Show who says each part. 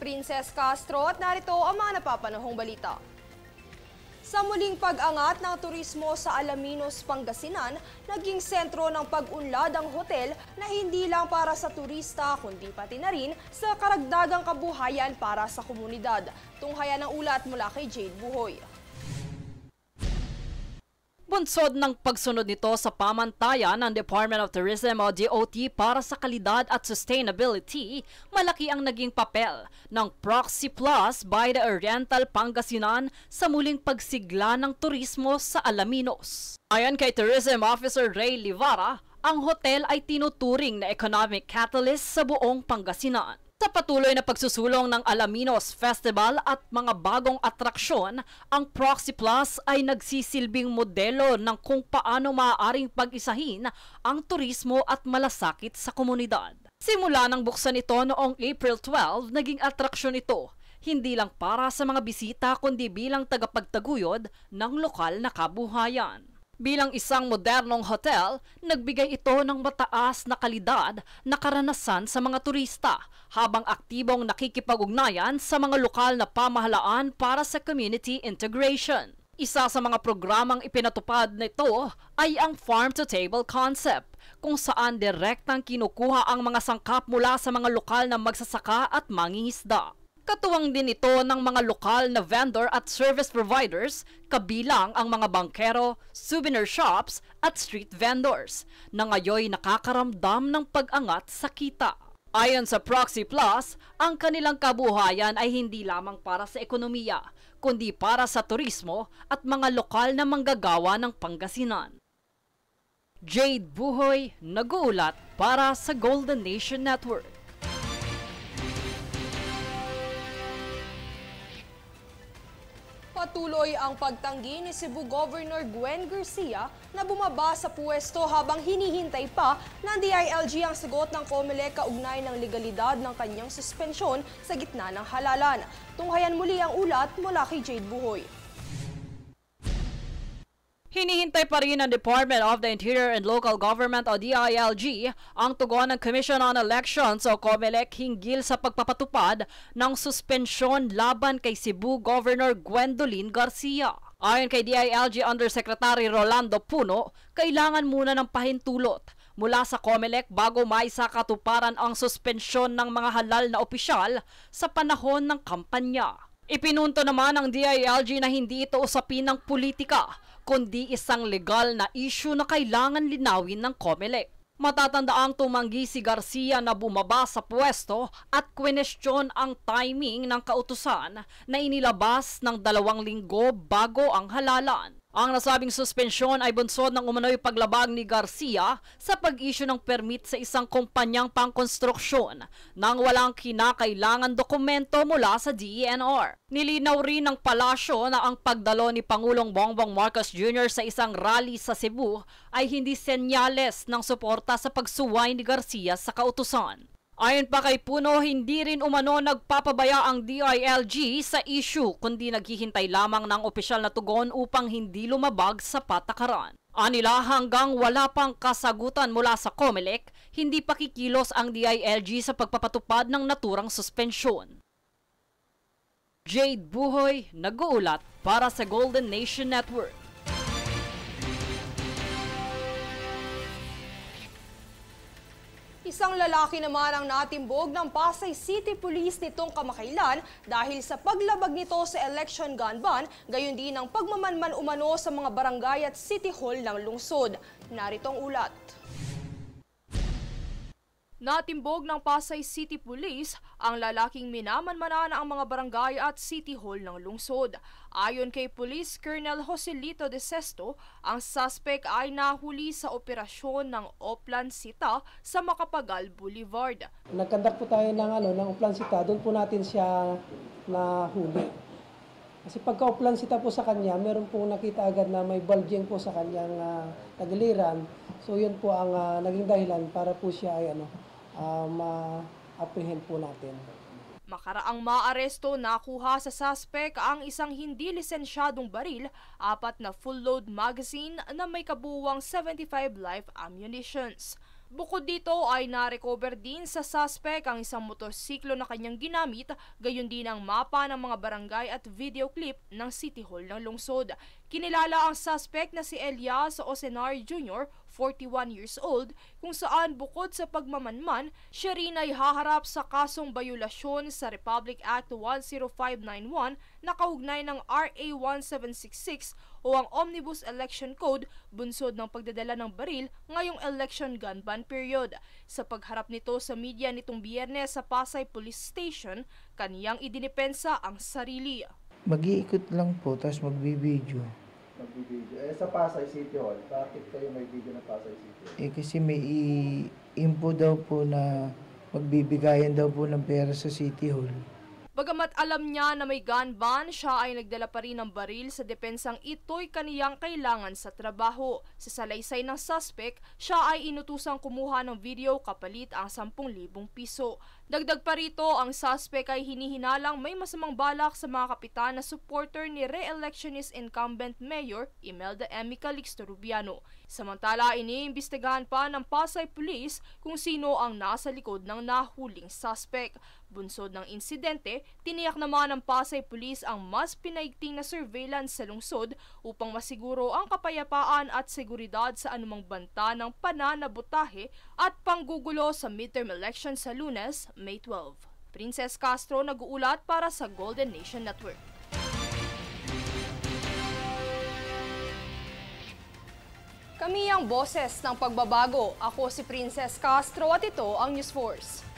Speaker 1: Princess Castro at narito ang mga napapanahong balita. Sa muling pag-angat ng turismo sa Alaminos, Pangasinan, naging sentro ng pag-unlad ang hotel na hindi lang para sa turista kundi pati na rin sa karagdagang kabuhayan para sa komunidad. Tunghayan ng ulat mula kay Jade Buhoy.
Speaker 2: Bunsod ng pagsunod nito sa pamantayan ng Department of Tourism o DOT para sa kalidad at sustainability, malaki ang naging papel ng Proxy Plus by the Oriental Pangasinan sa muling pagsigla ng turismo sa Alaminos. Ayon kay Tourism Officer Ray Livara, ang hotel ay tinuturing na economic catalyst sa buong Pangasinan. Sa patuloy na pagsusulong ng Alaminos Festival at mga bagong atraksyon, ang Proxy Plus ay nagsisilbing modelo ng kung paano maaaring pag-isahin ang turismo at malasakit sa komunidad. Simula nang buksan ito noong April 12, naging atraksyon ito, hindi lang para sa mga bisita kundi bilang tagapagtaguyod ng lokal na kabuhayan. Bilang isang modernong hotel, nagbigay ito ng mataas na kalidad na karanasan sa mga turista habang aktibong nakikipag-ugnayan sa mga lokal na pamahalaan para sa community integration. Isa sa mga programang ipinatupad nito ay ang farm-to-table concept, kung saan direktang kinukuha ang mga sangkap mula sa mga lokal na magsasaka at mangingisda. Katuwang din ito ng mga lokal na vendor at service providers, kabilang ang mga bangkero, souvenir shops at street vendors, na ngayoy nakakaramdam ng pag-angat sa kita. Ayon sa Proxy Plus, ang kanilang kabuhayan ay hindi lamang para sa ekonomiya, kundi para sa turismo at mga lokal na manggagawa ng Pangasinan. Jade Buhoy, nag-uulat para sa Golden Nation Network.
Speaker 1: Patuloy ang pagtanggi ni Cebu Governor Gwen Garcia na bumaba sa puwesto habang hinihintay pa ng DILG ang sagot ng COMELEC kaugnay ng legalidad ng kanyang suspensyon sa gitna ng halalan. Tunghayan muli ang ulat mula kay Jade Buhoy.
Speaker 2: Hinihintay pa rin ng Department of the Interior and Local Government o DILG ang tugon ng Commission on Elections o COMELEC hinggil sa pagpapatupad ng suspensyon laban kay Cebu Governor Gwendolyn Garcia. Ayon kay DILG Undersecretary Rolando Puno, kailangan muna ng pahintulot mula sa COMELEC bago maisakatuparan ang suspensyon ng mga halal na opisyal sa panahon ng kampanya. Ipinunto naman ng DILG na hindi ito usapin ng politika, kundi isang legal na issue na kailangan linawin ng COMELEC. Matatandaang tumanggi si Garcia na bumaba sa pwesto at kwenestyon ang timing ng kautusan na inilabas ng 2 linggo bago ang halalan. Ang nasabing suspensyon ay bunsod ng umano'y paglabag ni Garcia sa pag-issue ng permit sa isang kumpanyang pangkonstruksyon nang walang kinakailangan dokumento mula sa DENR. Nilinaw rin ng palasyo na ang pagdalo ni Pangulong Bongbong Marcos Jr. sa isang rally sa Cebu ay hindi senyales ng suporta sa pagsuway ni Garcia sa kautusan. Ayon pa kay Puno, hindi rin umano nagpapabaya ang DILG sa issue kundi naghihintay lamang ng opisyal na tugon upang hindi lumabag sa patakaran. Anila hanggang wala pang kasagutan mula sa COMELEC, hindi pa kikilos ang DILG sa pagpapatupad ng naturang suspensyon. Jade Buhoy, nag-uulat para sa Golden Nation Network.
Speaker 1: Isang lalaki naman ang natimbog ng Pasay City Police nitong kamakailan dahil sa paglabag nito sa election gun ban, gayon din ang pagmamanman umano sa mga barangay at City Hall ng lungsod. Narito ang ulat. Natimbog ng Pasay City Police ang lalaking minamanmanan ang mga barangay at City Hall ng lungsod. Ayon kay Police Colonel Joselito de Sesto, ang suspect ay nahuli sa operasyon ng Oplan Sita sa Macapagal Boulevard.
Speaker 3: Nagkandak po tayo ng Oplan Sita, doon po natin siya nahuli. Kasi pagka Oplan Sita po sa kanya, meron po nakita agad na may bulging po sa kanyang tagiliran. So yun po ang naging dahilan para po siya ay ma-apprehend po natin.
Speaker 1: Makaraang maaresto, nakuha sa suspect ang isang hindi lisensyadong baril, 4 na full-load magazine na may kabuuang 75 live ammunitions. Bukod dito ay na-recover din sa suspect ang isang motorsiklo na kanyang ginamit, gayon din ang mapa ng mga barangay at video clip ng City Hall ng lungsod. Kinilala ang suspect na si Elias Osenar Jr., 41 years old, kung saan bukod sa pagmamanman, siya rin ay haharap sa kasong bayulasyon sa Republic Act 10591 na kaugnay ng RA 1766 o ang Omnibus Election Code, bunsod ng pagdadala ng baril ngayong election gun ban period. Sa pagharap nito sa media nitong Biyernes sa Pasay Police Station, kaniyang idinipensa ang sarili.
Speaker 4: Mag-iikot lang po, tapos magbibideo.
Speaker 5: Sa Pasay City Hall, bakit kayo may video ng Pasay City Hall?
Speaker 4: Kasi may info daw po na magbibigayan daw po ng pera sa City Hall.
Speaker 1: Bagamat alam niya na may gun ban, siya ay nagdala pa rin ng baril sa depensang ito'y kaniyang kailangan sa trabaho. Sa salaysay ng suspect, siya ay inutusang kumuha ng video kapalit ang 10,000 piso. Dagdag pa rito, ang suspect ay hinihinalang may masamang balak sa mga kapitan na supporter ni re-electionist incumbent Mayor Imelda M. Calixto Rubiano. Samantala, iniimbestigahan pa ng Pasay Police kung sino ang nasa likod ng nahuling suspect. Bunsod ng insidente, tiniyak naman ng Pasay Police ang mas pinaigting na surveillance sa lungsod upang masiguro ang kapayapaan at seguridad sa anumang banta ng pananabotahe at panggugulo sa midterm election sa Lunes, May 12. Princess Castro nag-uulat para sa Golden Nation Network. Kami ang boses ng pagbabago. Ako si Princess Castro at ito ang News Force.